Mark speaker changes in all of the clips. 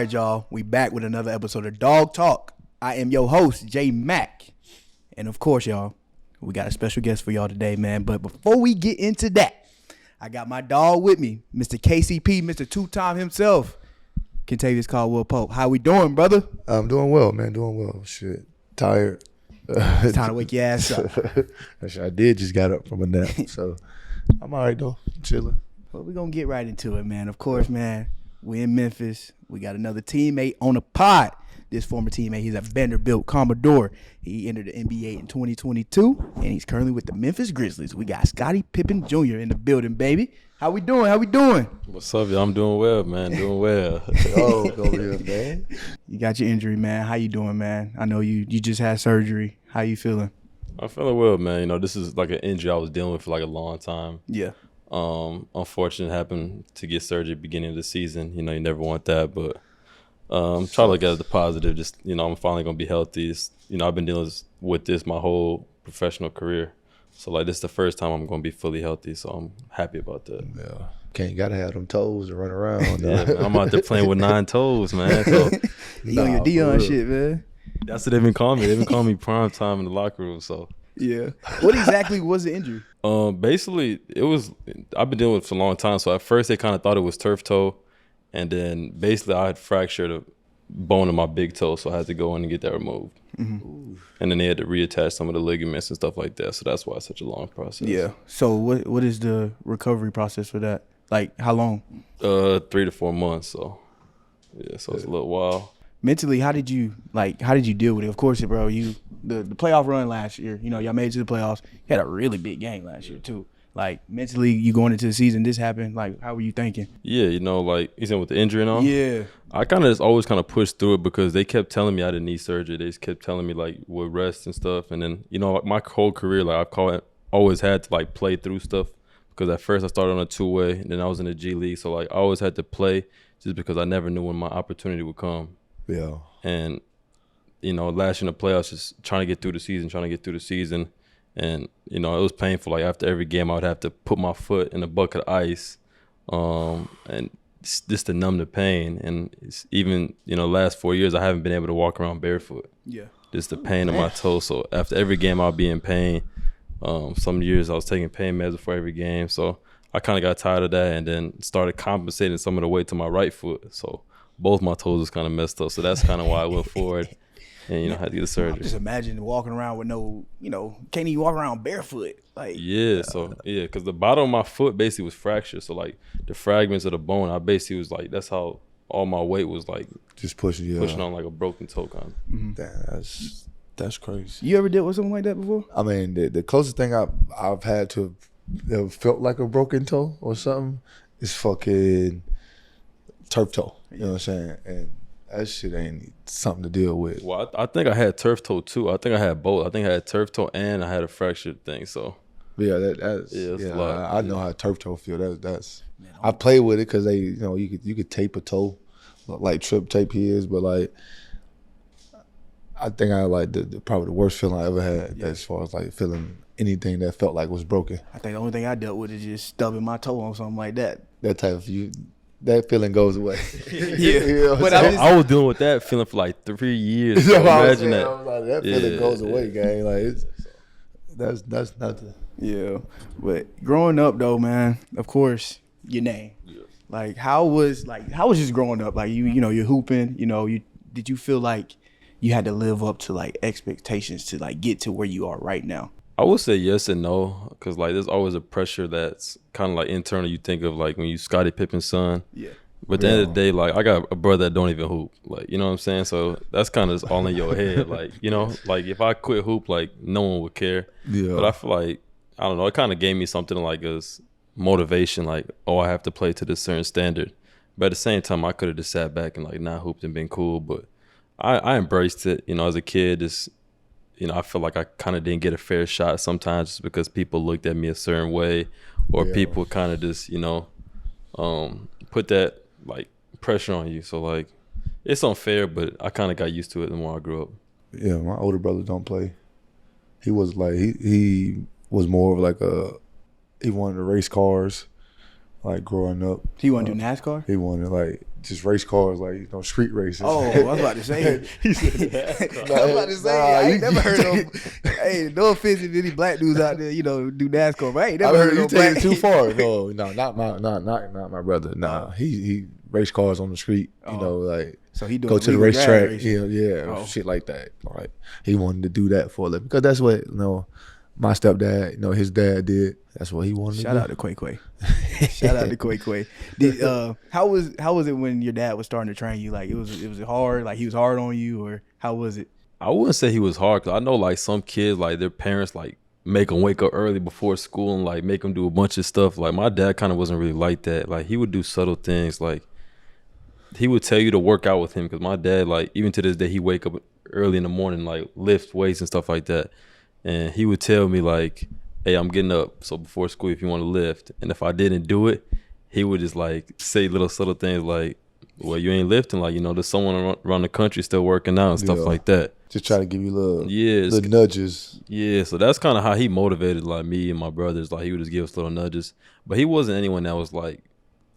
Speaker 1: right, y'all. We back with another episode of Dawg Talk. I am your host, J Mac. And of course, y'all, we got a special guest for y'all today, man. But before we get into that, I got my dog with me, Mr. KCP, Mr. Two-Time himself, Kentavious Caldwell Pope. How we doing, brother?
Speaker 2: I'm doing well, man. Doing well. Shit. Tired.
Speaker 1: It's time to wake your ass up.
Speaker 2: I did just got up from a nap. So I'm all right, though. Chilling.
Speaker 1: Well, we're going to get right into it, man. Of course, man, we're in Memphis. We got another teammate on the pod. This former teammate, he's a Vanderbilt Commodore. He entered the NBA in 2022, and he's currently with the Memphis Grizzlies. We got Scotty Pippen Jr. in the building, baby. How we doing? How we doing?
Speaker 3: What's up, y'all? I'm doing well, man. Doing well.
Speaker 2: Oh, go real, man.
Speaker 1: You got your injury, man. How you doing, man? I know you just had surgery. How you feeling?
Speaker 3: I'm feeling well, man. You know, this is like an injury I was dealing with for like a long time.
Speaker 1: Yeah.
Speaker 3: Unfortunately, it happened to get surgery at the beginning of the season. You know, you never want that, but try to look at it the positive. Just, you know, I'm finally going to be healthy. You know, I've been dealing with this my whole professional career. So, like, this is the first time I'm going to be fully healthy, so I'm happy about that.
Speaker 2: Yeah. Gotta have them toes to run around.
Speaker 3: Yeah, man, I'm out there playing with 9 toes, man. So,
Speaker 1: you on your Dion shit, man.
Speaker 3: That's what they've been calling me. They've been calling me prime time in the locker room, so.
Speaker 1: Yeah. What exactly was the injury?
Speaker 3: Basically, I've been dealing with it for a long time. So at first they kind of thought it was turf toe. And then basically I had fractured a bone in my big toe. So I had to go in and get that removed. Mm-hmm. And then they had to reattach some of the ligaments and stuff like that. So that's why it's such a long process.
Speaker 1: Yeah. So what is the recovery process for that? Like how long? 3
Speaker 3: to 4 months. So yeah, so it's a little while.
Speaker 1: Mentally, how did you deal with it? Of course, bro, the playoff run last year, you know, y'all made it to the playoffs. You had a really big game last year too. Like mentally, you going into the season, this happened. Like, how were you thinking?
Speaker 3: Yeah, you know, like you said with the injury and all.
Speaker 1: Yeah. I
Speaker 3: kind of just always kind of pushed through it because they kept telling me I didn't need surgery. They just kept telling me like with rest and stuff. And then, you know, like my whole career, like always had to like play through stuff because at first I started on a 2-way and then I was in the G League. So like I always had to play just because I never knew when my opportunity would come.
Speaker 2: Yeah.
Speaker 3: And, you know, last year in the playoffs, just trying to get through the season. And, you know, it was painful. Like, after every game, I would have to put my foot in a bucket of ice and just to numb the pain. And it's even, you know, last 4 years, I haven't been able to walk around barefoot.
Speaker 1: Yeah.
Speaker 3: Just the pain in my toe. So after every game, I'll be in pain. Some years, I was taking pain meds before every game. So I kind of got tired of that and then started compensating some of the weight to my right foot. So both my toes was kind of messed up. So that's kind of why I went forward and, you know, had to get the surgery.
Speaker 1: Just imagine walking around with no, you know, can't even walk around barefoot. Like,
Speaker 3: yeah, because the bottom of my foot basically was fractured. So, like, the fragments of the bone, I basically was like, that's how all my weight was, like,
Speaker 2: just pushing
Speaker 3: on like a broken toe kind of.
Speaker 2: Mm-hmm. Damn, that's crazy.
Speaker 1: You ever dealt with something like that before?
Speaker 2: I mean, the closest thing I've had to that felt like a broken toe or something is fucking turf toe. You know what I'm saying? And that shit ain't something to deal with.
Speaker 3: Well, I think I had turf toe too. I think I had both. I think I had turf toe and I had a fractured thing. So
Speaker 2: yeah, I know how turf toe feel. That's I play with it because you know, you could tape a toe, like Trip tape his, but like I think I like probably the worst feeling I ever had as far as like feeling anything that felt like was broken.
Speaker 1: I think the only thing I dealt with is just stubbing my toe on something like that.
Speaker 2: That type of that feeling goes away.
Speaker 1: Yeah,
Speaker 2: you know
Speaker 1: but
Speaker 3: I was dealing with that feeling for like 3 years. So imagine that.
Speaker 2: I was like, that feeling goes away, gang. Like that's nothing.
Speaker 1: Yeah, but growing up though, man, of course, your name. Yeah. Like, how was just growing up? Like, you know, you're hooping. You know, did you feel like you had to live up to like expectations to like get to where you are right now?
Speaker 3: I would say yes and no, because like there's always a pressure that's kind of like internal. You think of like when you Scottie Pippen's son.
Speaker 1: Yeah.
Speaker 3: But at the end of the day, like I got a brother that don't even hoop. Like, you know what I'm saying? So that's kind of just all in your head. Like, you know, like if I quit hoop, like no one would care. Yeah. But I feel like, I don't know, it kind of gave me something like as motivation, like, oh, I have to play to this certain standard. But at the same time, I could have just sat back and like not hooped and been cool. But I embraced it, you know, as a kid. Just, you know, I feel like I kind of didn't get a fair shot sometimes just because people looked at me a certain way or people kind of just, you know, put that like pressure on you. So like it's unfair, but I kind of got used to it the more I grew up.
Speaker 2: Yeah, my older brother don't play. He was like, he was more of like he wanted to race cars. like growing up.
Speaker 1: He want to do NASCAR?
Speaker 2: He wanted like just race cars, like street races.
Speaker 1: Oh, I was about to say.
Speaker 2: He said,
Speaker 1: I was about to say. I ain't never heard of. Hey, no offense if any black dudes out there, do NASCAR, but I ain't never heard of no black.
Speaker 2: You taking it too far. No, not my brother. Nah, he race cars on the street. Like
Speaker 1: so he
Speaker 2: go to the racetrack. Shit like that. Like he wanted to do that for a living because that's what my stepdad, his dad did. That's what he wanted to do.
Speaker 1: Shout out to Quay. Shout out to Quay. How was it when your dad was starting to train you? Like it was hard. Like he was hard on you, or how was it?
Speaker 3: I wouldn't say he was hard because I know like some kids like their parents like make them wake up early before school and like make them do a bunch of stuff. Like my dad kind of wasn't really like that. Like he would do subtle things. Like he would tell you to work out with him because my dad like even to this day he wake up early in the morning like lift weights and stuff like that. And he would tell me like, hey, I'm getting up. So before school, if you want to lift. And if I didn't do it, he would just like say little subtle things like, well, you ain't lifting. Like, there's someone around the country still working out and stuff like that.
Speaker 2: Just try to give you little nudges.
Speaker 3: Yeah. So that's kind of how he motivated like me and my brothers. Like he would just give us little nudges. But he wasn't anyone that was like,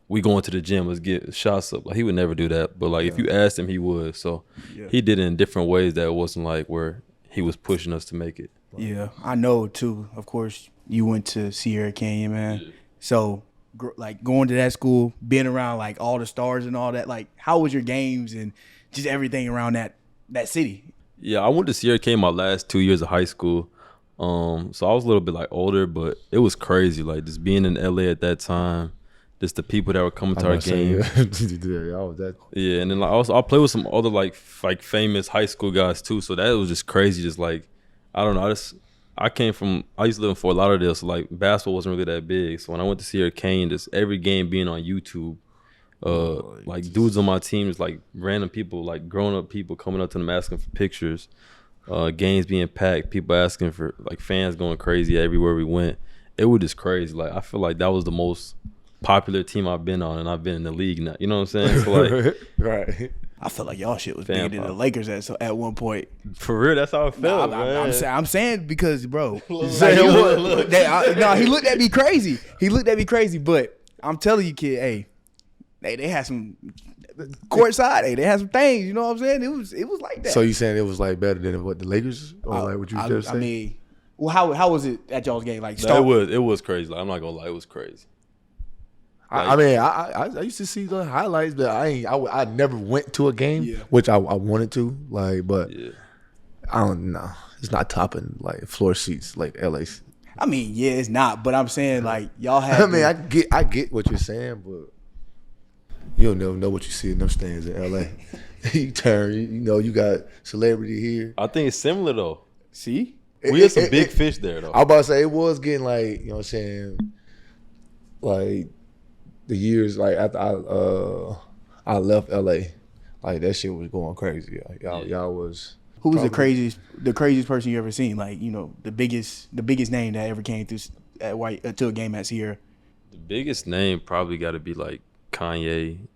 Speaker 3: we going to the gym, let's get shots up. Like he would never do that. But like if you asked him, he would. So he did it in different ways that it wasn't like where he was pushing us to make it.
Speaker 1: Yeah, I know too. Of course, you went to Sierra Canyon, man. Yeah. So, like going to that school, being around like all the stars and all that. Like, how was your games and just everything around that city?
Speaker 3: Yeah, I went to Sierra Canyon my last 2 years of high school. So I was a little bit like older, but it was crazy. Like just being in LA at that time, just the people that were coming to our game. Yeah, and then like I played with some other like famous high school guys too. So that was just crazy. Just like. I don't know. I used to live in Fort Lauderdale, so like basketball wasn't really that big. So when I went to Sierra Canyon, just every game being on YouTube, dudes on my team, just like random people, like grown up people coming up to them asking for pictures, games being packed, people asking for like fans going crazy everywhere we went. It was just crazy. Like I feel like that was the most popular team I've been on, and I've been in the league now. You know what I'm saying? So like,
Speaker 2: right.
Speaker 1: I felt like y'all shit was bigger than the Lakers at one point.
Speaker 3: For real, that's how it felt.
Speaker 1: I'm saying because, bro, he looked at me crazy. He looked at me crazy, but I'm telling you, kid, they had some courtside. They had some things. You know what I'm saying? It was like that.
Speaker 2: So you saying it was like better than what the Lakers or like what you just said?
Speaker 1: I mean, well, how was it at y'all's game? Like,
Speaker 3: it was crazy. Like, I'm not gonna lie, it was crazy.
Speaker 2: Like, I used to see the highlights, but I never went to a game, which I wanted to, but I don't know. It's not topping like floor seats like LA's.
Speaker 1: I mean, yeah, it's not, but I'm saying like y'all have.
Speaker 2: I mean, I get what you're saying, but you don't never know what you see in them stands in LA. You turn, you got celebrity here.
Speaker 3: I think it's similar though.
Speaker 1: See,
Speaker 3: we had some big fish there though.
Speaker 2: I was about to say it was getting like, you know what I'm saying, like. The years like after I left LA, like that shit was going crazy. Y'all was.
Speaker 1: Who was the craziest person you ever seen? Like the biggest name that ever came through to a game at Sierra.
Speaker 3: The biggest name probably got to be like Kanye,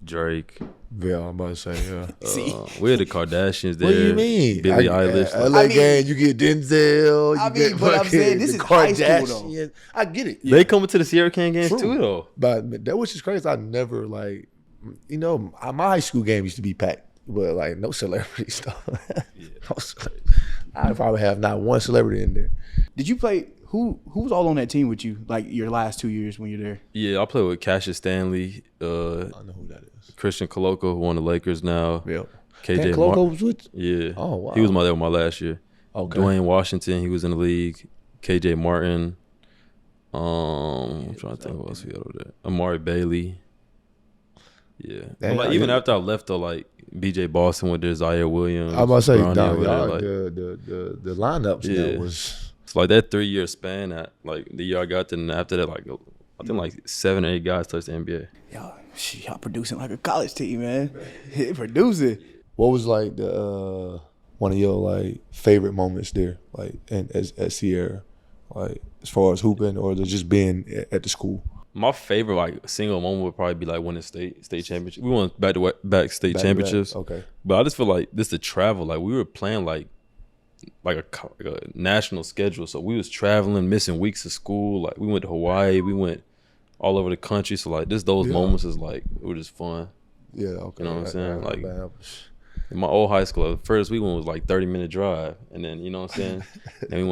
Speaker 3: Drake.
Speaker 2: Yeah, I'm about to say
Speaker 3: See, we had the Kardashians there.
Speaker 2: What do you mean?
Speaker 3: Billie Eilish.
Speaker 2: LA game, you get Denzel.
Speaker 1: But I'm saying this is high school though.
Speaker 2: I get it.
Speaker 3: They coming to the Sierra Canyon games too though.
Speaker 2: But that which is crazy. I never like, my high school game used to be packed, but like no celebrity stuff. I probably have not one celebrity in there.
Speaker 1: Did you play? Who was all on that team with you? Like your last 2 years when you're there?
Speaker 3: Yeah, I played with Cassius Stanley.
Speaker 2: I know who that is.
Speaker 3: Christian Coloco, who won the Lakers now.
Speaker 2: Yeah.
Speaker 3: KJ
Speaker 2: Coloco was with?
Speaker 3: Yeah.
Speaker 2: Oh wow.
Speaker 3: He was there my last year.
Speaker 2: Okay.
Speaker 3: Dwayne Washington, he was in the league. KJ Martin. I'm trying to think who else we had over there. Amari Bailey. Yeah. But like, even after I left though, like BJ Boston went there, Zaire Williams.
Speaker 2: I was about to say,
Speaker 3: like,
Speaker 2: the lineups there was.
Speaker 3: It's like that 3 year span that like the year I got there, and after that, like I think like 7 or 8 guys touched the NBA.
Speaker 1: Y'all producing like a college team, man. Producing.
Speaker 2: What was like the one of your like favorite moments there, like at Sierra, like as far as hooping or just being at the school?
Speaker 3: My favorite like single moment would probably be like winning state championship. We won back state championships.
Speaker 2: Okay.
Speaker 3: But I just feel like this the travel. Like we were playing like a national schedule, so we was traveling, missing weeks of school. Like we went to Hawaii, we went all over the country. So like those moments is like it was just fun.
Speaker 2: Yeah, okay.
Speaker 3: You know what I'm saying? Like in my old high school, the first week one was like 30-minute drive, and then you know what I'm saying. Then we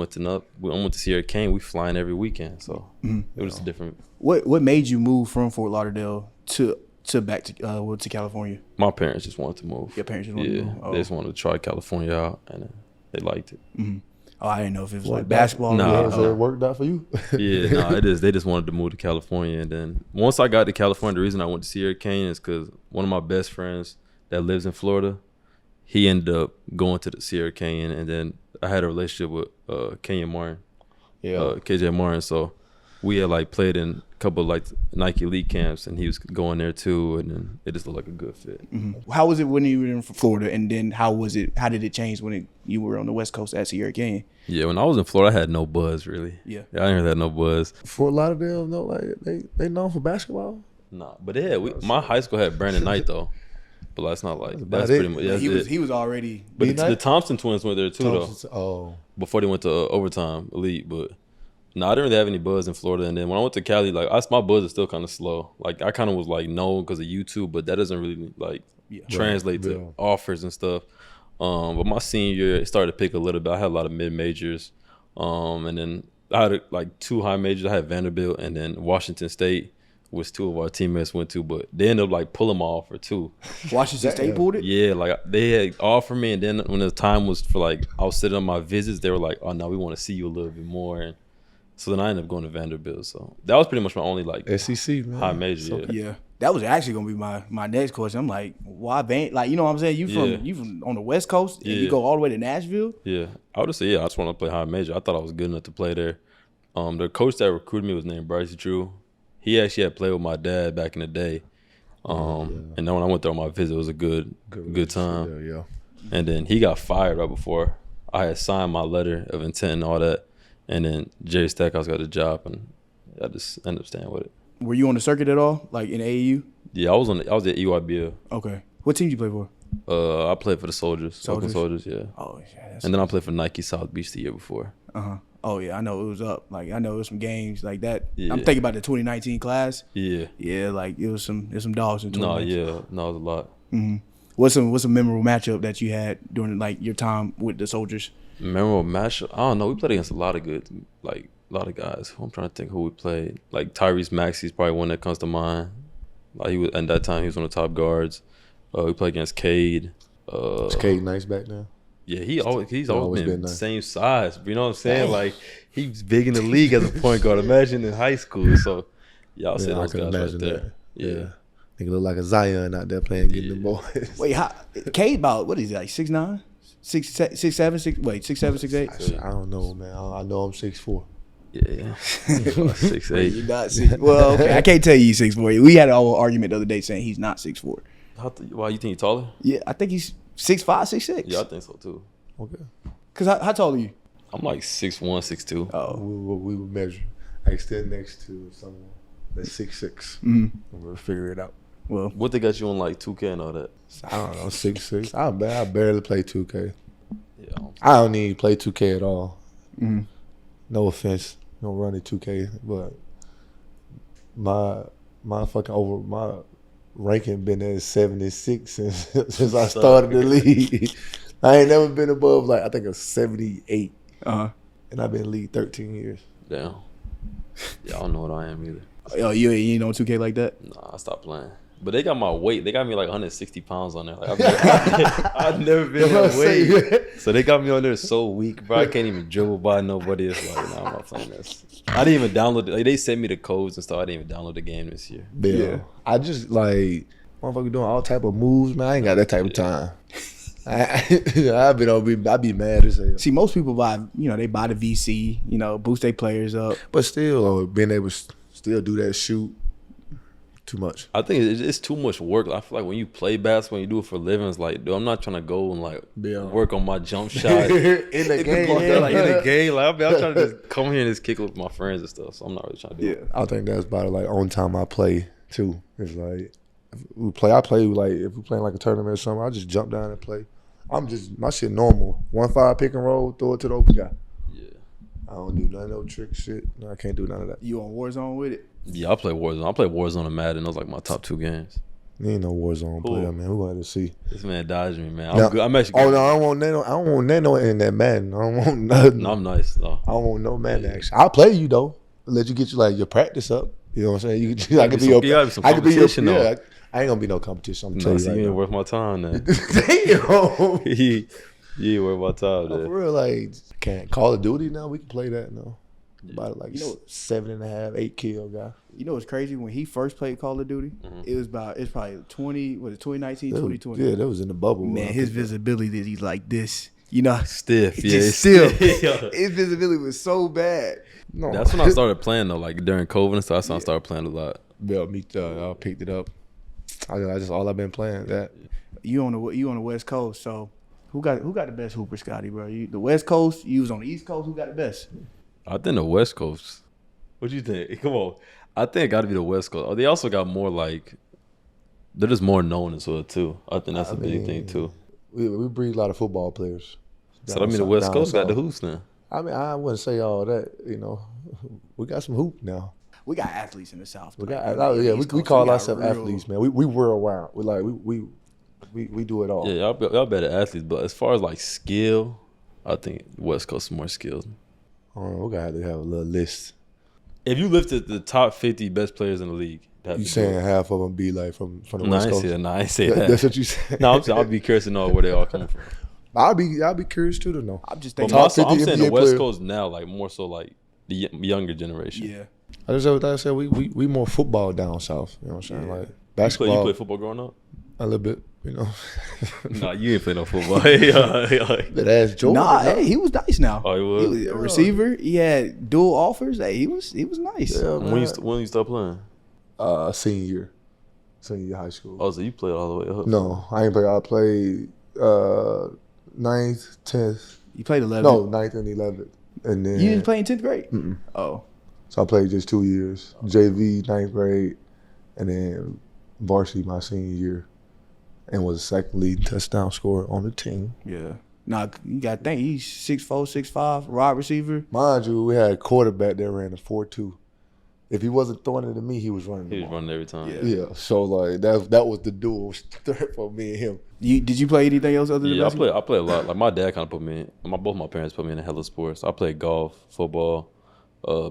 Speaker 3: went to Sierra Kane. We flying every weekend, so it was different.
Speaker 1: What made you move from Fort Lauderdale to back to California?
Speaker 3: My parents just wanted to move.
Speaker 1: Your parents just wanted to move? Oh.
Speaker 3: They just wanted to try California out, and they liked it.
Speaker 1: Mm-hmm. Oh, I didn't know if it was like basketball.
Speaker 2: It worked out for you?
Speaker 3: It is. They just wanted to move to California, and then once I got to California, the reason I went to Sierra Kane is because one of my best friends that lives in Florida, he ended up going to the Sierra Kane, and then I had a relationship with Kenyon Martin, KJ Martin. So we had like played in a couple of like Nike Elite camps, and he was going there too, and then it just looked like a good fit.
Speaker 1: Mm-hmm. How was it when you were in Florida, and then how did it change when you were on the West Coast at Sierra Kane?
Speaker 3: Yeah, when I was in Florida, I had no buzz really.
Speaker 1: Yeah,
Speaker 3: I didn't have no buzz.
Speaker 2: Fort Lauderdale, no, like they known for basketball.
Speaker 3: Nah, but my high school had Brandon Knight though. But that's not like that's pretty much. Yeah,
Speaker 1: he was already.
Speaker 3: But the Thompson twins went there too though.
Speaker 2: Oh,
Speaker 3: before they went to overtime elite, but no, I didn't really have any buzz in Florida. And then when I went to Cali, like my buzz is still kind of slow. Like I kind of was like known because of YouTube, but that doesn't really like translate to offers and stuff. But my senior year, it started to pick a little bit. I had a lot of mid majors, and then I had like 2 high majors. I had Vanderbilt and then Washington State, which 2 of our teammates went to, but they ended up like pulling my offer too.
Speaker 1: Washington State pulled it?
Speaker 3: Yeah, like they had offered me, and then when the time was for like I was sitting on my visits, they were like, "Oh no, we want to see you a little bit more." And so then I ended up going to Vanderbilt. So that was pretty much my only like
Speaker 2: SEC
Speaker 3: high major.
Speaker 1: Yeah, that was actually gonna be my next question. I'm like, why like you know what I'm saying? You from on the West Coast and you go all the way to Nashville?
Speaker 3: Yeah, I would just say I just want to play high major. I thought I was good enough to play there. The coach that recruited me was named Bryce Drew. He actually had played with my dad back in the day. And then when I went there on my visit, it was a good time.
Speaker 2: Yeah.
Speaker 3: And then he got fired right before I had signed my letter of intent and all that. And then Jerry Stackhouse got the job, and I just ended up staying with it.
Speaker 1: Were you on the circuit at all, like in AAU?
Speaker 3: Yeah, I was at EYBL.
Speaker 1: Okay. What team did you play for?
Speaker 3: I played for the Soldiers. Oakland Soldiers, yeah.
Speaker 1: Oh, yeah.
Speaker 3: And then I played for Nike South Beach the year before.
Speaker 1: Oh yeah, I know it was up. Like I know it was some games like that.
Speaker 3: Yeah.
Speaker 1: I'm thinking about the 2019 class.
Speaker 3: Yeah.
Speaker 1: Yeah, like there's some dogs in 2019.
Speaker 3: No, it was a lot.
Speaker 1: Mm-hmm. What's a memorable matchup that you had during like your time with the Soldiers?
Speaker 3: Memorable matchup? I don't know. We played against a lot of guys. I'm trying to think who we played. Like Tyrese Maxey's probably one that comes to mind. Like he was at that time, he was one of the top guards. We played against Cade.
Speaker 2: Is Cade nice back now?
Speaker 3: Yeah, he's always been the same size. You know what I'm saying? Like he's big in the league as a point guard. Imagine in high school. So yeah, I'll say those guys right there.
Speaker 2: That. Yeah. Nigga look like a Zion out there playing, getting the boys.
Speaker 1: Wait, Cade about what is he, like 6'9"? 6'7", 6'8"?
Speaker 2: I don't know, man. I know I'm 6'4".
Speaker 3: Yeah. 6'8".
Speaker 1: You're not 6. Well, okay, I can't tell you he's 6'4". We had an argument the other day saying he's not 6'4".
Speaker 3: Why you think he's taller?
Speaker 1: Yeah, I think he's 6'5", 6'6".
Speaker 3: Yeah, I think so too.
Speaker 2: Okay.
Speaker 1: Cause how tall are you?
Speaker 3: I'm like 6'1", 6'2".
Speaker 1: Oh,
Speaker 2: we would measure. I stand next to someone that's 6'6".
Speaker 1: Mm-hmm.
Speaker 2: We'll figure it out.
Speaker 3: Well, what they got you on like 2K and all that?
Speaker 2: I don't know, 6'6". I barely play 2K.
Speaker 3: Yeah,
Speaker 2: I don't even play 2K at all.
Speaker 1: Mm-hmm.
Speaker 2: No offense, no running 2K, but my ranking been at 76 since I started the league. I ain't never been above like I think a 78. And I've been in the league 13 years.
Speaker 3: Damn. Yeah, I don't know what I am either.
Speaker 1: Oh, you ain't on 2K like that?
Speaker 3: Nah, I stopped playing. But they got my weight. They got me like 160 pounds on there. Like, I've never been that weight. So they got me on there so weak, bro. I can't even dribble by nobody. It's like, nah, I'm not playing this. I didn't even download it. Like, they sent me the codes and stuff. I didn't even download the game this year.
Speaker 2: Yeah. I just like, motherfucker doing all type of moves, man. I ain't got that type of time. I'd be mad as hell.
Speaker 1: See, most people they buy the VC, boost their players up.
Speaker 2: But still, being able to still do that shoot, too much.
Speaker 3: I think it's too much work. I feel like when you play basketball, when you do it for a living, it's like, dude, I'm not trying to go and like work on my jump shot
Speaker 2: in the game.
Speaker 3: Like in the game, like I'm trying to just come here and just kick it with my friends and stuff. So I'm not really trying to do it.
Speaker 2: I think that's about like on time I play too. It's like I play like if we're playing like a tournament or something, I just jump down and play. My shit normal. 1-5 pick and roll, throw it to the open guy.
Speaker 3: Yeah.
Speaker 2: I don't do none of no trick shit. No, I can't do none of that.
Speaker 1: You on Warzone with it?
Speaker 3: Yeah, I play Warzone. I play Warzone and Madden. Those like my top 2 games.
Speaker 2: You ain't no Warzone player, man. We're going to see.
Speaker 3: This man dodged me, man. I'm actually good.
Speaker 2: Oh, no, I don't want nano in that Madden. I don't want nothing.
Speaker 3: No, I'm nice, though.
Speaker 2: I don't want no Madden action. I'll play you, though. Let you get your practice up. You know what I'm saying? I could be your competition, though. Yeah, I ain't going to be no competition. I'm telling you.
Speaker 3: You ain't worth my time, then.
Speaker 2: Damn.
Speaker 3: You ain't worth my time, then.
Speaker 2: For real, like, can't Call of Duty now? We can play that now. About like 7.5, 8 kill guy.
Speaker 1: You know what's crazy? When he first played Call of Duty, it's probably 2019, 2020.
Speaker 2: Yeah, that was in the bubble.
Speaker 1: Man, his visibility is like this. You know,
Speaker 3: stiff.
Speaker 1: Yeah, still. His visibility was so bad.
Speaker 3: No. That's when I started playing though. Like during COVID and stuff, that's when I started playing a lot.
Speaker 2: Yeah, I picked it up. I just all I've been playing that.
Speaker 1: You on the West Coast, so who got the best hooper, Scotty, bro? The West Coast. You was on the East Coast. Who got the best?
Speaker 3: I think the West Coast. What you think? Come on. I think it got to be the West Coast. They also got more like, they're just more known as well too. I think that's a big thing too.
Speaker 2: We breed a lot of football players.
Speaker 3: So I mean the West Coast got the hoops now.
Speaker 2: I mean I wouldn't say all that. You know, we got some hoop now.
Speaker 1: We got athletes in the South.
Speaker 2: We call ourselves athletes, man. We worldwide. We do it all.
Speaker 3: Yeah, y'all better athletes, but as far as like skill, I think West Coast is more skilled.
Speaker 2: We gotta have a little list.
Speaker 3: If you lifted the top 50 best players in the league,
Speaker 2: you saying half of them be like from the West Coast?
Speaker 3: No, I ain't say that.
Speaker 2: That's what you said.
Speaker 3: No, I'll be curious to know where they all coming from.
Speaker 2: I'll be curious too to know.
Speaker 1: I'm just thinking.
Speaker 3: I'm saying the West Coast now, like more so like the younger generation.
Speaker 1: Yeah.
Speaker 2: I said we more football down south. You know what I'm saying? Like basketball.
Speaker 3: You play football growing up?
Speaker 2: A little bit, you know.
Speaker 3: Nah, you ain't play no football.
Speaker 2: That ass Jordan.
Speaker 1: Nah, hey, he was nice now.
Speaker 3: Oh, he was?
Speaker 1: A receiver. He had dual offers. Hey, he was nice.
Speaker 2: Yeah,
Speaker 3: when you start playing?
Speaker 2: Senior year high school.
Speaker 3: Oh, so you played all the way up?
Speaker 2: No, I ain't play. I played 9th, 10th.
Speaker 1: You played 11th?
Speaker 2: No, 9th and 11th. And then
Speaker 1: you didn't play in 10th grade?
Speaker 2: Mm-mm.
Speaker 1: Oh.
Speaker 2: So I played just 2 years. JV, 9th grade, and then varsity my senior year. And was the second leading touchdown scorer on the team.
Speaker 1: Yeah. Nah, you got to think, he's 6'4", 6'5", wide receiver.
Speaker 2: Mind you, we had a quarterback that ran a 4.2. If he wasn't throwing it to me, he was running.
Speaker 3: He was running every time.
Speaker 2: Yeah. So like that was the duel threat for me and him.
Speaker 1: Did you play anything else other than basketball?
Speaker 3: I play a lot. Like my dad kind of put me in. Both my parents put me in a hella sports. I played golf, football,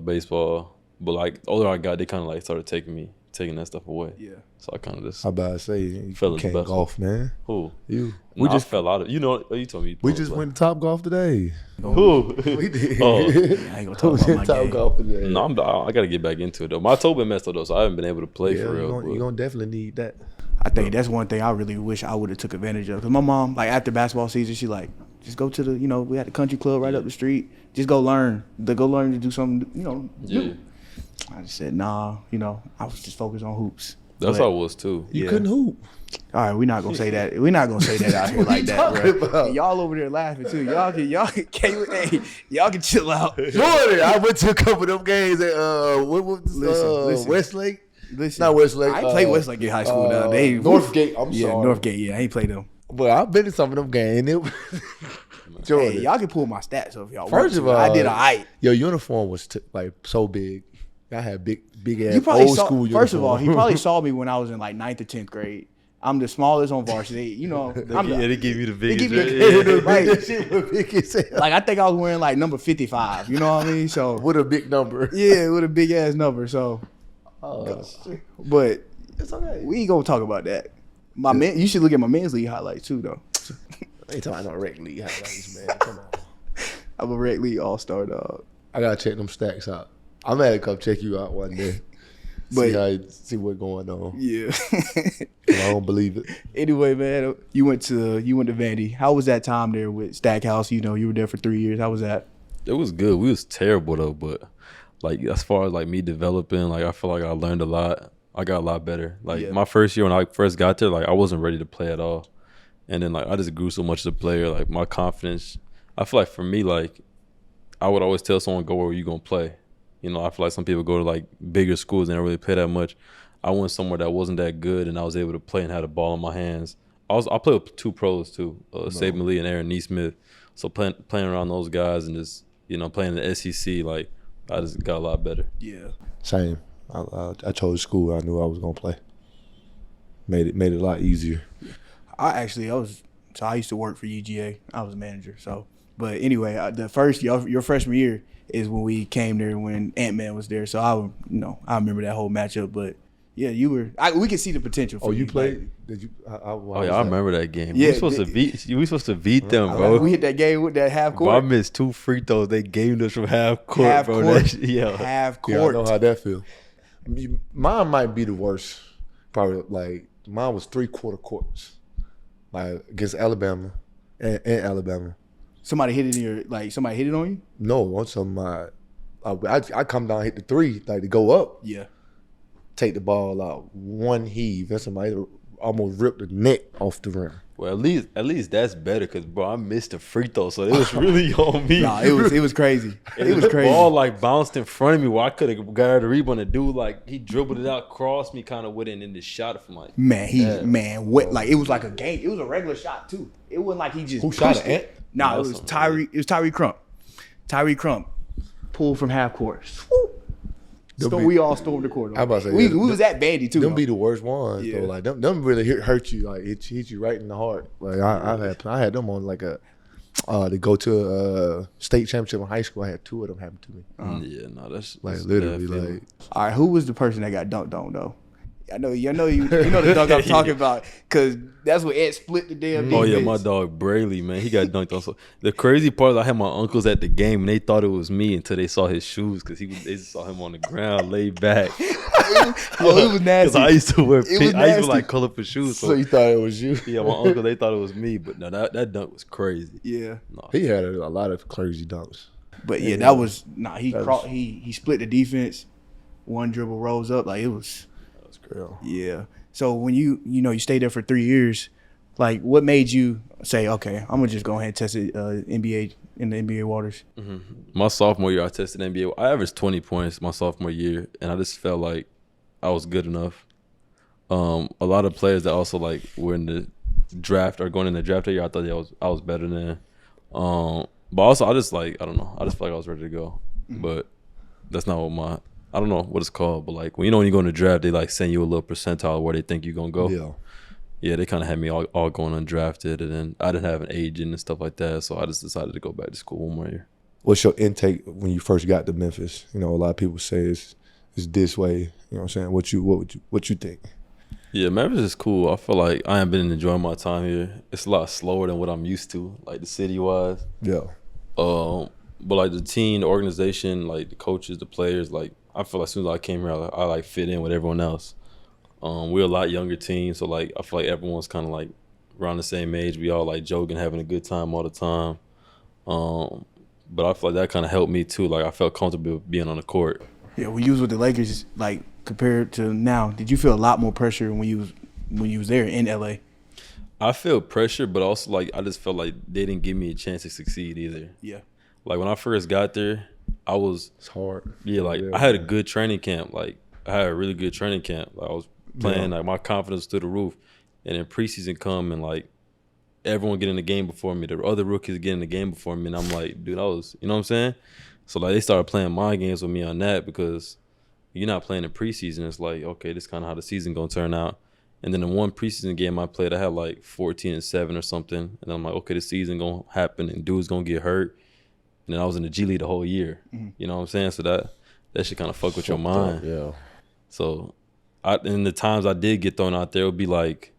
Speaker 3: baseball. But like the older I got, they kind of like started taking that stuff away.
Speaker 1: Yeah.
Speaker 3: So I kind of just.
Speaker 2: I about to say you can't golf, man.
Speaker 3: Who?
Speaker 2: You.
Speaker 3: We just fell out of. You know, you told me.
Speaker 2: We just went to Top Golf today.
Speaker 3: Who?
Speaker 2: We did.
Speaker 1: I ain't gonna talk about my
Speaker 2: Top
Speaker 1: game.
Speaker 2: Golf today.
Speaker 3: No, I got to get back into it though. My toe been messed up though, so I haven't been able to play for real.
Speaker 2: You're gonna definitely need that.
Speaker 1: I think that's one thing I really wish I would have took advantage of. Cause my mom, like after basketball season, she like just go to the, we had a country club right up the street. Just go learn. To do something, new.
Speaker 3: Yeah.
Speaker 1: I just said nah. I was just focused on hoops.
Speaker 3: That's how I was too.
Speaker 2: You couldn't hoop.
Speaker 1: All right, we're not gonna say that. We're not gonna say that out here like that, bro. Y'all over there laughing too. Y'all can chill out.
Speaker 2: Jordan, I went to a couple of them games at
Speaker 1: listen.
Speaker 2: Westlake.
Speaker 1: Listen,
Speaker 2: not Westlake.
Speaker 1: I ain't played Westlake in high school. Now
Speaker 2: Northgate. I'm sorry.
Speaker 1: Yeah, Northgate. Yeah, I ain't played them.
Speaker 2: But I've been to some of them games. Jordan,
Speaker 1: hey, y'all can pull my stats up if y'all
Speaker 2: First
Speaker 1: want
Speaker 2: of all,
Speaker 1: I did all right.
Speaker 2: Your uniform was like so big. I had big ass old school uniform.
Speaker 1: First of all, he probably saw me when I was in like 9th or 10th grade. I'm the smallest on varsity.
Speaker 3: They gave you the biggest.
Speaker 1: Like I think I was wearing like number 55. You know what I mean? So
Speaker 2: with a big number.
Speaker 1: Yeah, with a big ass number. So, but
Speaker 2: it's okay.
Speaker 1: We ain't gonna talk about that. You should look at my men's league highlights too, though.
Speaker 2: I ain't talking about rec league highlights, man. Come on.
Speaker 1: I'm a rec league all-star dog.
Speaker 2: I gotta check them stacks out. I'm gonna come check you out one day. See what's going on.
Speaker 1: Yeah.
Speaker 2: I don't believe it.
Speaker 1: Anyway, man, you went to Vandy. How was that time there with Stackhouse? You were there for 3 years. How was that?
Speaker 3: It was good. We was terrible though, but like as far as like me developing, like I feel like I learned a lot. I got a lot better. Like my first year when I first got there, like I wasn't ready to play at all. And then like I just grew so much as a player, like my confidence. I feel like for me, like I would always tell someone, go where you gonna play. I feel like some people go to like bigger schools and they don't really play that much. I went somewhere that wasn't that good and I was able to play and had a ball in my hands. I played with 2 pros too, Saban Lee and Aaron Neesmith. So playing around those guys and just you know, playing in the SEC, like I just got a lot better.
Speaker 1: Yeah.
Speaker 2: Same. I chose school. I knew I was gonna play. Made it a lot easier.
Speaker 1: I used to work for UGA. I was a manager. So, but anyway, the first your freshman year is when we came there when Ant-Man was there. So I remember that whole matchup. But yeah, we could see the potential. For
Speaker 2: you played?
Speaker 1: Like,
Speaker 2: did you?
Speaker 3: I remember that game.
Speaker 1: Yeah,
Speaker 3: we were supposed to beat them, bro.
Speaker 1: We hit that game with that half court.
Speaker 3: Bro, I missed 2 free throws. They gamed us from half court,
Speaker 1: half
Speaker 3: bro.
Speaker 1: Court.
Speaker 2: Half court. Yeah, I know how that feel. Mine might be the worst. Probably like mine was 3/4 courts, like against Alabama and Alabama.
Speaker 1: Somebody hit it on you?
Speaker 2: No, once I come down, hit the 3, like to go up.
Speaker 1: Yeah.
Speaker 2: Take the ball out, one heave, and somebody almost ripped the neck off the rim.
Speaker 3: Well, at least that's better, cause bro, I missed a free throw, so it was really on me.
Speaker 1: Nah, it was crazy. It was crazy.
Speaker 3: The ball like bounced in front of me where I could have got the rebound. The dude like he dribbled it out, crossed me kind of with it, and then just shot it from like.
Speaker 1: Like it was like a game. It was a regular shot too. It wasn't like he just
Speaker 2: who shot it.
Speaker 1: Nah, it was Tyree. It was Tyree Crump. Tyree Crump pulled from half court. We all stormed the court.
Speaker 2: I about to say,
Speaker 1: we was at Vandy too.
Speaker 2: Them be the worst ones though. Like them really hurt you. Like it hit you right in the heart. Like I had them on like a to go to a state championship in high school. I had 2 of them happen to me.
Speaker 3: Yeah, no, that's
Speaker 2: literally like.
Speaker 1: All right, who was the person that got dunked on though? I know you know the dunk I'm talking about, because that's what Ed split the damn defense.
Speaker 3: Oh yeah, my dog Brayley, man, he got dunked on. So the crazy part is I had my uncles at the game and they thought it was me until they saw his shoes, because they saw him on the ground laid back.
Speaker 1: It was nasty.
Speaker 3: Because I used to wear pink, I used to like colorful shoes.
Speaker 2: So you thought it was you?
Speaker 3: Yeah, my uncle, they thought it was me, but no, that dunk was crazy.
Speaker 1: Yeah,
Speaker 3: no.
Speaker 2: He had a lot of crazy dunks.
Speaker 1: But yeah, that was he split the defense, one dribble rose up, like it was. Yeah. So when you stayed there for 3 years, like what made you say, okay, I'm gonna just go ahead and test it NBA in the NBA waters?
Speaker 3: Mm-hmm. My sophomore year, I tested NBA. I averaged 20 points my sophomore year, and I just felt like I was good enough. A lot of players that also like were in the draft or going in the draft that year, I thought I was better than. But also I just like, I don't know, I just felt like I was ready to go. Mm-hmm. But that's not what I don't know what it's called, but like when you go in the draft, they like send you a little percentile where they think you're gonna go. Yeah, they kind of had me all going undrafted, and then I didn't have an agent and stuff like that, so I just decided to go back to school one more year.
Speaker 2: What's your intake when you first got to Memphis? You know, a lot of people say it's this way. You know what I'm saying? What you think? Yeah,
Speaker 3: Memphis is cool. I feel like I haven't been enjoying my time here. It's a lot slower than what I'm used to, like the city wise.
Speaker 2: Yeah.
Speaker 3: But like the team, the organization, like the coaches, the players, like. I feel like as soon as I came here, I like fit in with everyone else. We're a lot younger team, so like I feel like everyone's kind of like around the same age. We all like joking, having a good time all the time. But I feel like that kind of helped me too. Like I felt comfortable being on the court.
Speaker 1: Yeah, when you was with the Lakers, like compared to now, did you feel a lot more pressure when you was there in LA?
Speaker 3: I feel pressure, but also like I just felt like they didn't give me a chance to succeed either.
Speaker 1: Yeah.
Speaker 3: Like when I first got there, it's
Speaker 2: hard.
Speaker 3: Yeah, like I had a good training camp. Like I had a really good training camp. Like I was playing, like my confidence was through the roof. And then preseason come and like everyone get in the game before me. The other rookies get in the game before me, and I'm like, dude, you know what I'm saying? So like they started playing mind games with me on that, because you're not playing in preseason. It's like, okay, this is kind of how the season gonna turn out. And then the one preseason game I played, I had like 14-7 or something. And I'm like, okay, the season gonna happen and dude's gonna get hurt. And then I was in the G League the whole year. Mm-hmm. You know what I'm saying? So that should kind of fuck with your mind.
Speaker 2: Yeah.
Speaker 3: So in the times I did get thrown out there, it would be like,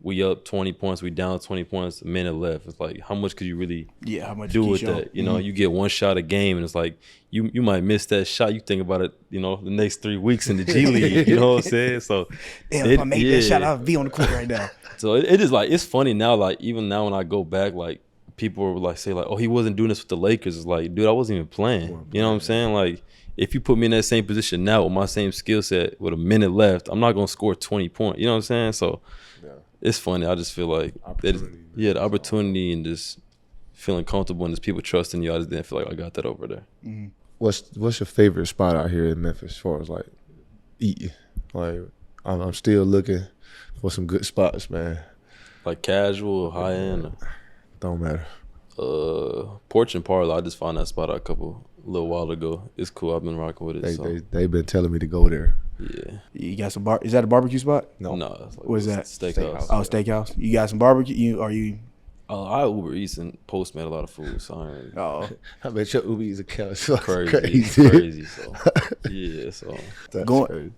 Speaker 3: we up 20 points, we down 20 points, a minute left. It's like, how much could you really do with that? You know, you get one shot a game, and it's like, you might miss that shot. You think about it, you know, the next 3 weeks in the G League, you know what I'm saying? So
Speaker 1: damn, if I made that shot, I'd be on the court right now.
Speaker 3: So it is like, it's funny now, like even now when I go back, like people will like say like, oh, he wasn't doing this with the Lakers. It's like, dude, I wasn't even playing. You know what I'm saying? Like, if you put me in that same position now with my same skill set with a minute left, I'm not gonna score 20 points. You know what I'm saying? So it's funny. I just feel like the opportunity and just feeling comfortable and just people trusting you. I just didn't feel like I got that over there.
Speaker 2: Mm-hmm. What's your favorite spot out here in Memphis as far as like eating? Like I'm still looking for some good spots, man.
Speaker 3: Like casual, high end.
Speaker 2: Don't matter.
Speaker 3: Porch and Parlor. I just found that spot a little while ago. It's cool. I've been rocking with it.
Speaker 2: They've been telling me to go there.
Speaker 3: Yeah.
Speaker 1: You got some is that a barbecue spot?
Speaker 3: No.
Speaker 1: What is that?
Speaker 3: Steakhouse.
Speaker 1: Oh, steakhouse. You got some barbecue? Are you?
Speaker 3: I Uber Eats and Postmate a lot of food, so I ain't.
Speaker 1: Oh,
Speaker 2: I bet your Uber Eats account is
Speaker 3: crazy. So yeah, so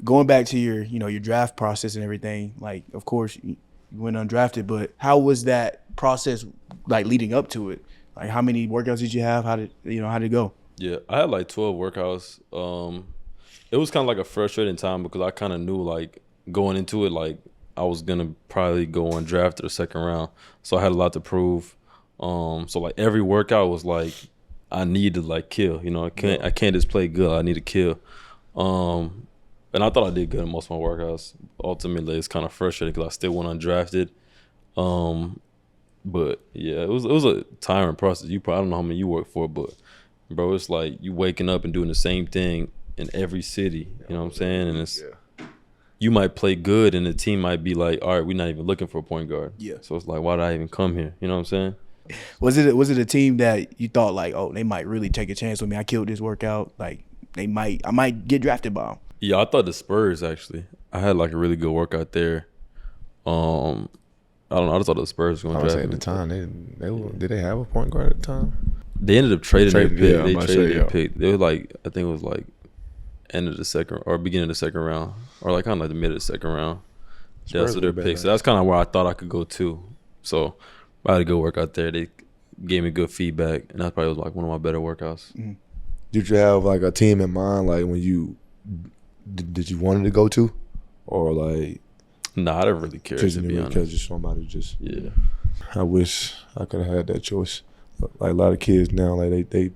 Speaker 1: going back to your draft process and everything. Like, of course, you went undrafted, but how was that process like leading up to it? Like, how many workouts did you have? How did it go?
Speaker 3: Yeah, I had like 12 workouts. It was kind of like a frustrating time because I kind of knew like going into it like I was gonna probably go undrafted the second round, so I had a lot to prove. So like every workout was like I need to like kill. I can't just play good. I need to kill. And I thought I did good in most of my workouts. Ultimately, it's kind of frustrating because I still went undrafted. But yeah, it was a tiring process. I don't know how many you work for, but bro, it's like you waking up and doing the same thing in every city. You know what I'm saying? And it's you might play good, and the team might be like, all right, we're not even looking for a point guard.
Speaker 1: Yeah.
Speaker 3: So it's like, why did I even come here? You know what I'm saying?
Speaker 1: Was it a team that you thought like, oh, they might really take a chance with me? I killed this workout. Like I might get drafted by them.
Speaker 3: Yeah, I thought the Spurs actually. I had like a really good workout there. I don't know. I just thought the Spurs were going to draft
Speaker 2: at the time. Did they have a point guard at the time?
Speaker 3: They ended up trading their pick.
Speaker 2: Yeah,
Speaker 3: they traded their pick. They were like, I think it was like end of the second or beginning of the second round, or like kind of like the mid of the second round. That's what their pick. So that's kind of where I thought I could go too. So I had to go work out there. They gave me good feedback, and that probably was like one of my better workouts.
Speaker 1: Mm-hmm.
Speaker 2: Did you have like a team in mind, like when you did you wanted to go to, or like?
Speaker 3: Nah, I didn't really care, to be honest.
Speaker 2: Because just somebody just.
Speaker 3: Yeah.
Speaker 2: I wish I could have had that choice. Like a lot of kids now, like they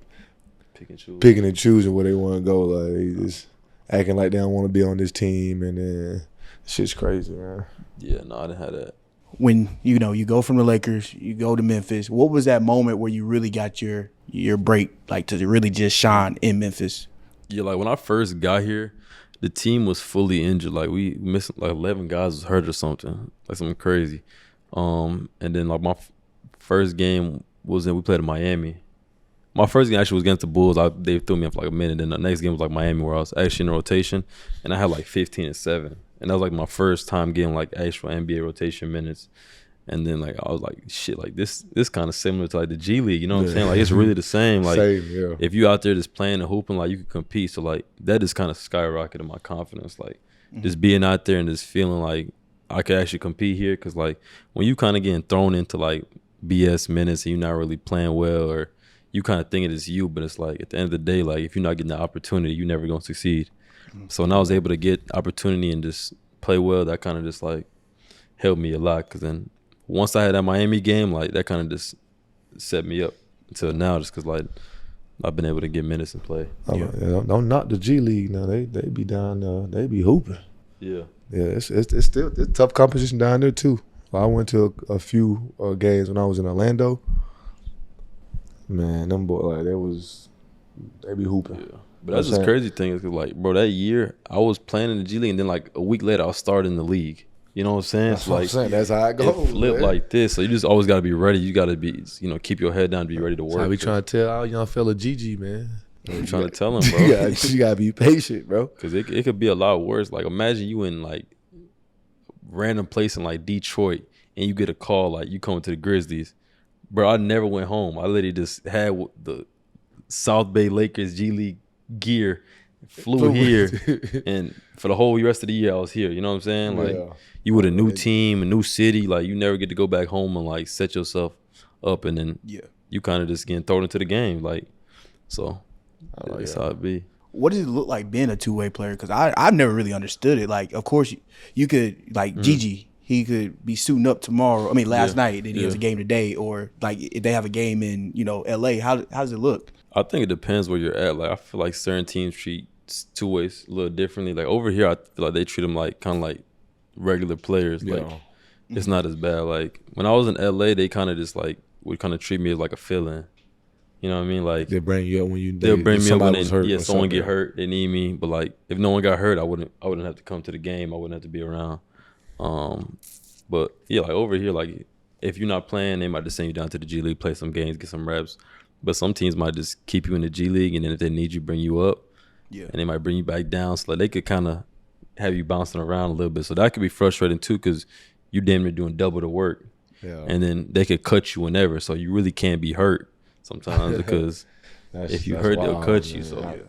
Speaker 2: picking and choosing where they want to go. Like they just acting like they don't want to be on this team, and then shit's crazy, man.
Speaker 3: Yeah, no, I didn't have that.
Speaker 1: When you go from the Lakers, you go to Memphis. What was that moment where you really got your break, like to really just shine in Memphis?
Speaker 3: Yeah, like when I first got here, the team was fully injured. Like we missed like 11 guys was hurt or something, like something crazy. And then like my first game we played in Miami. My first game actually was against the Bulls. They threw me up for like a minute. Then the next game was like Miami, where I was actually in rotation, and I had like 15 and 7. And that was like my first time getting like actual NBA rotation minutes. And then like I was like, shit, like this kind of similar to like the G League. You know what I'm saying? Like it's really the same. Like if you out there just playing and hooping, like you can compete. So like that just kind of skyrocketed my confidence. Like just being out there and just feeling like I could actually compete here. Because like when you kind of getting thrown into like BS minutes and you're not really playing well, or you kind of think it is you, but it's like at the end of the day, like if you're not getting the opportunity, you're never gonna succeed. So when I was able to get opportunity and just play well, that kind of just like helped me a lot. Because then once I had that Miami game, like that kind of just set me up until now, just because like I've been able to get minutes and play.
Speaker 2: Don't knock the G League now. They be down there. They be hooping.
Speaker 3: Yeah.
Speaker 2: It's still tough competition down there too. I went to a few games when I was in Orlando. Man, them boys they be hooping.
Speaker 3: Yeah. But that's just crazy thing is, cause like, bro, that year I was playing in the G League, and then like a week later I was starting the league. You know what I'm saying?
Speaker 2: That's what I'm saying. That's how it goes.
Speaker 3: It flipped like this. So you just always got to be ready. You got to be, keep your head down to be ready to work.
Speaker 2: I be trying to tell our young fella Gigi, man.
Speaker 3: I'm trying to tell him, bro.
Speaker 2: You got to be patient, bro.
Speaker 3: Because it could be a lot worse. Like imagine you in like random place in like Detroit, and you get a call like you coming to the Grizzlies. Bro, I never went home. I literally just had the South Bay Lakers G League gear, flew here, and for the whole rest of the year I was here. You know what I'm saying? Like you with a new team, a new city, like you never get to go back home and like set yourself up, and then you kind of just getting thrown into the game. Like so, that's how it be.
Speaker 1: What does it look like being a two-way player? Because I've never really understood it. Like, of course, you could, like Gigi, he could be suiting up tomorrow. I mean, last night, and he has a game today. Or, like, if they have a game in, L.A., how does it look?
Speaker 3: I think it depends where you're at. Like, I feel like certain teams treat two ways a little differently. Like, over here, I feel like they treat them like kind of like regular players. Like, it's not as bad. Like, when I was in L.A., they kind of just, like, would kind of treat me as like a fill-in. You know what I mean? Like
Speaker 2: they bring you up when
Speaker 3: they'll bring me up when someone get hurt, they need me. But like if no one got hurt, I wouldn't have to come to the game. I wouldn't have to be around. But yeah, like over here, like if you're not playing, they might just send you down to the G League, play some games, get some reps. But some teams might just keep you in the G League, and then if they need you, bring you up. Yeah. And they might bring you back down. So like they could kind of have you bouncing around a little bit. So that could be frustrating too, because you damn near doing double the work. Yeah. And then they could cut you whenever. So you really can't be hurt sometimes because if you hurt, they'll cut you. So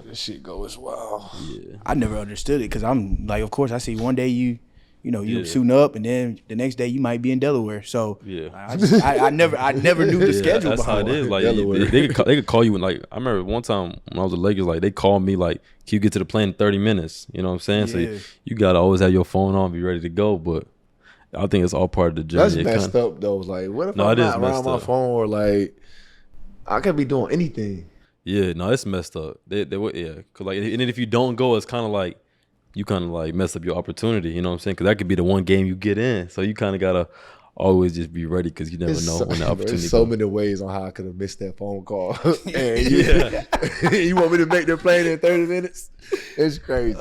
Speaker 2: this shit goes wild.
Speaker 1: Yeah. I never understood it because I'm like, of course, I see one day you suiting up, and then the next day you might be in Delaware. So I never knew the schedule.
Speaker 3: That's how it is. Like they could call you. And like I remember one time when I was at Lakers, like they called me like, "Can you get to the plane in 30 minutes?" You know what I'm saying? Yeah. So you gotta always have your phone on, be ready to go. But I think it's all part of the journey.
Speaker 2: That's messed up though. Like, what if I'm not around my phone, or like I could be doing anything?
Speaker 3: Yeah, no, it's messed up. They cause like, and then if you don't go, it's kind of like you kind of like mess up your opportunity. You know what I'm saying? Because that could be the one game you get in. So you kind of gotta always just be ready because you never know when the opportunity.
Speaker 2: There's so many ways on how I could have missed that phone call. And you want me to make the plane in 30 minutes? It's crazy.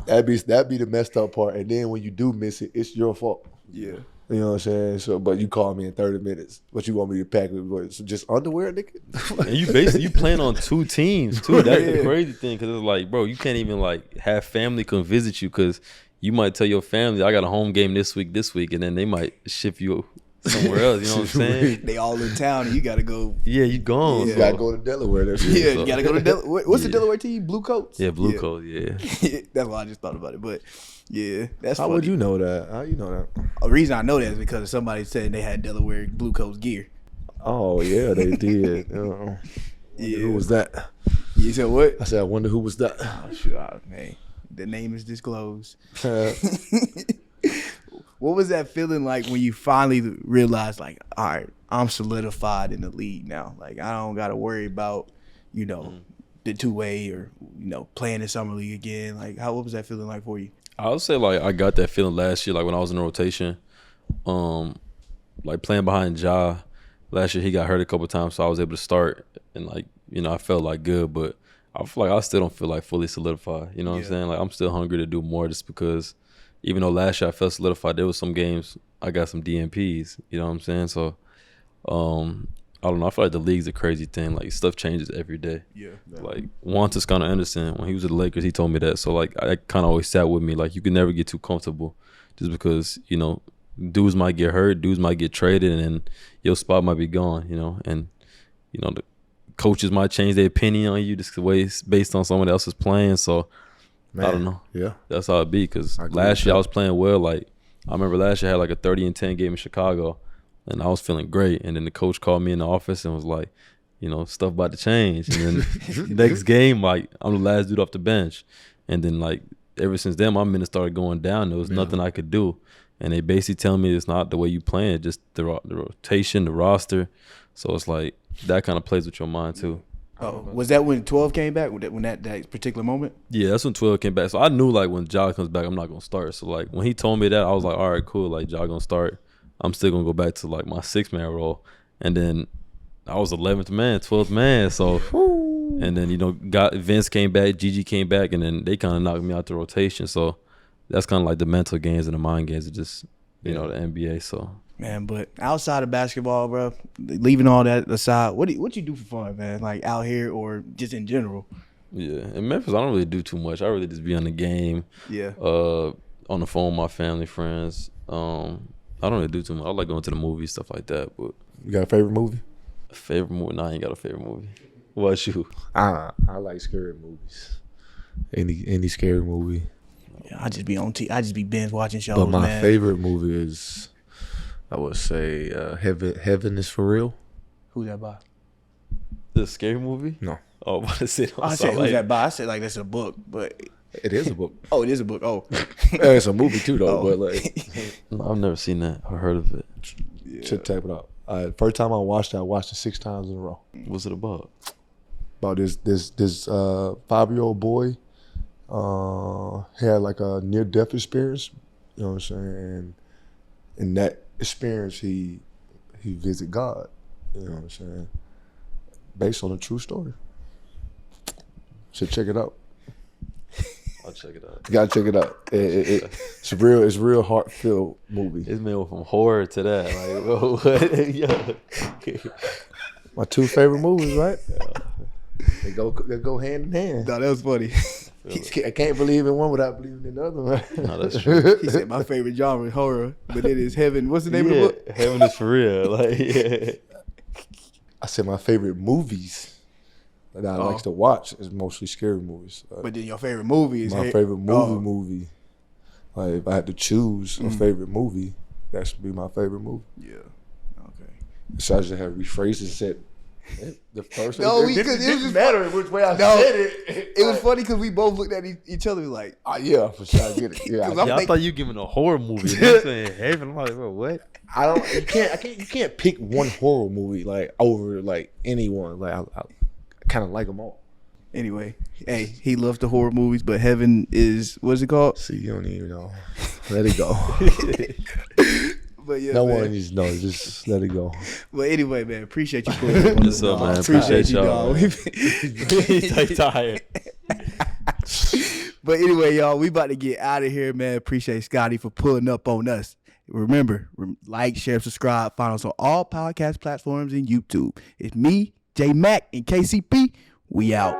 Speaker 2: That'd be the messed up part. And then when you do miss it, it's your fault. Yeah. You know what I'm saying? So, but you call me in 30 minutes. What you want me to pack with? So just underwear, nigga?
Speaker 3: And you playing on two teams too. That's the crazy thing, because it's like, bro, you can't even like have family come visit you, because you might tell your family, I got a home game this week, and then they might ship you somewhere else. You know what I'm saying?
Speaker 1: They all in town, and you gotta go.
Speaker 3: Yeah, you gone.
Speaker 2: You gotta go to Delaware.
Speaker 1: You gotta go to Delaware. What's the Delaware team? Blue Coats.
Speaker 3: Yeah, Blue Coats. Yeah.
Speaker 1: That's why I just thought about it, but. Yeah, that's
Speaker 2: how
Speaker 1: funny.
Speaker 2: Would you know that? How you know that?
Speaker 1: The reason I know that is because somebody said they had Delaware Blue Coats gear.
Speaker 2: Oh yeah, they did. Who was that?
Speaker 1: You said what?
Speaker 2: I said, I wonder who was that.
Speaker 1: Oh, sure, hey, the name is disclosed. What was that feeling like when you finally realized, like, all right, I'm solidified in the league now. Like, I don't got to worry about, the two-way or, playing the summer league again. Like, what was that feeling like for you?
Speaker 3: I would say, like, I got that feeling last year, like, when I was in the rotation. Like, playing behind Ja. Last year, he got hurt a couple of times, so I was able to start. And, like, I felt, like, good. But I feel like I still don't feel, like, fully solidified. You know what I'm saying? Like, I'm still hungry to do more just because even though last year I felt solidified, there was some games I got some DNPs. You know what I'm saying? So, I don't know. I feel like the league's a crazy thing. Like, stuff changes every day. Yeah. Like, Juan Toscano-Anderson, when he was at the Lakers, he told me that. So, like, I kind of always sat with me. Like, you can never get too comfortable just because, dudes might get hurt, dudes might get traded, and then your spot might be gone, And, the coaches might change their opinion on you just the way it's based on someone else's playing. So, I don't know. Yeah. That's how it be, because last year I was playing well. Like, I remember last year I had like a 30-10 game in Chicago. And I was feeling great. And then the coach called me in the office and was like, stuff about to change. And then next game, like, I'm the last dude off the bench. And then, like, ever since then, my minutes started going down. There was nothing I could do. And they basically tell me it's not the way you playing, it's just the rotation, the roster. So it's like that kind of plays with your mind, too.
Speaker 1: Oh, was that when 12 came back? When that particular moment?
Speaker 3: Yeah, that's when 12 came back. So I knew, like, when Ja comes back, I'm not going to start. So, like, when he told me that, I was like, all right, cool. Like, Ja going to start. I'm still going to go back to, like, my 6-man role. And then I was 11th man, 12th man. So, and then, Vince came back, Gigi came back, and then they kind of knocked me out the rotation. So, that's kind of like the mental games and the mind games of just, the NBA. So,
Speaker 1: man, but outside of basketball, bro, leaving all that aside, what you do for fun, man? Like, out here or just in general?
Speaker 3: Yeah. In Memphis, I don't really do too much. I really just be on the game. Yeah. On the phone with my family, friends. I don't really do too much. I like going to the movies, stuff like that. But
Speaker 2: you got a favorite movie?
Speaker 3: A favorite movie? No, I ain't got a favorite movie. What about you?
Speaker 2: I like scary movies. Any scary movie.
Speaker 1: Yeah, I just be on I just be binge watching shows.
Speaker 2: But my favorite movie is, I would say, Heaven is for Real.
Speaker 1: Who's that by?
Speaker 3: The scary movie?
Speaker 2: No.
Speaker 3: Oh, I said
Speaker 1: who's that by? I said like that's a book, but.
Speaker 2: It is a book.
Speaker 1: Oh, it is a book. Oh.
Speaker 2: It's a movie too, though. But like,
Speaker 3: no, I've never seen that or heard of it.
Speaker 2: Yeah. Should type it out. First time I watched it 6 times in a row.
Speaker 3: What's it about?
Speaker 2: About this 5-year-old boy. Had like a near-death experience. You know what I'm saying? And in that experience, he visited God. You know what I'm saying? Based on a true story. Should check it out.
Speaker 3: I'll check it out.
Speaker 2: You gotta check it out. It's real heartfelt movie.
Speaker 3: It's been from horror to that. Like, whoa, what? Yeah.
Speaker 2: My 2 favorite movies, right? They go hand in hand.
Speaker 1: No, that was funny.
Speaker 2: I can't believe in one without believing in the other one.
Speaker 3: No, that's true.
Speaker 1: He said my favorite genre is horror, but it is Heaven. What's the name of the book?
Speaker 3: Heaven is for real. Like, yeah.
Speaker 2: I said my favorite movies that I like to watch is mostly scary movies.
Speaker 1: But then your favorite movie is
Speaker 2: my favorite movie. Like if I had to choose a favorite movie, that should be my favorite movie.
Speaker 1: Yeah. Okay.
Speaker 2: So I just have rephrased and said the first one.
Speaker 1: No,
Speaker 2: it didn't matter which way I said it.
Speaker 1: It was funny because we both looked at each other like,
Speaker 2: yeah, for sure, I get it. Yeah,
Speaker 3: I thought you giving a horror movie. You saying Heaven? I'm like, bro, what?
Speaker 2: You can't pick one horror movie like over like anyone. Like I kind of like them all.
Speaker 1: Anyway, hey, he loves the horror movies, but Heaven is, what's it called?
Speaker 2: See, you don't even know. Let it go.
Speaker 1: But yeah,
Speaker 2: no one needs to know. Just let it go.
Speaker 1: But anyway, man, appreciate you pulling up.
Speaker 3: What's up, man? Appreciate y'all.
Speaker 1: He's tired. But anyway, y'all, we about to get out of here, man. Appreciate Scotty for pulling up on us. Remember, like, share, subscribe. Find us on all podcast platforms and YouTube. It's me, J Mac, and KCP. We out.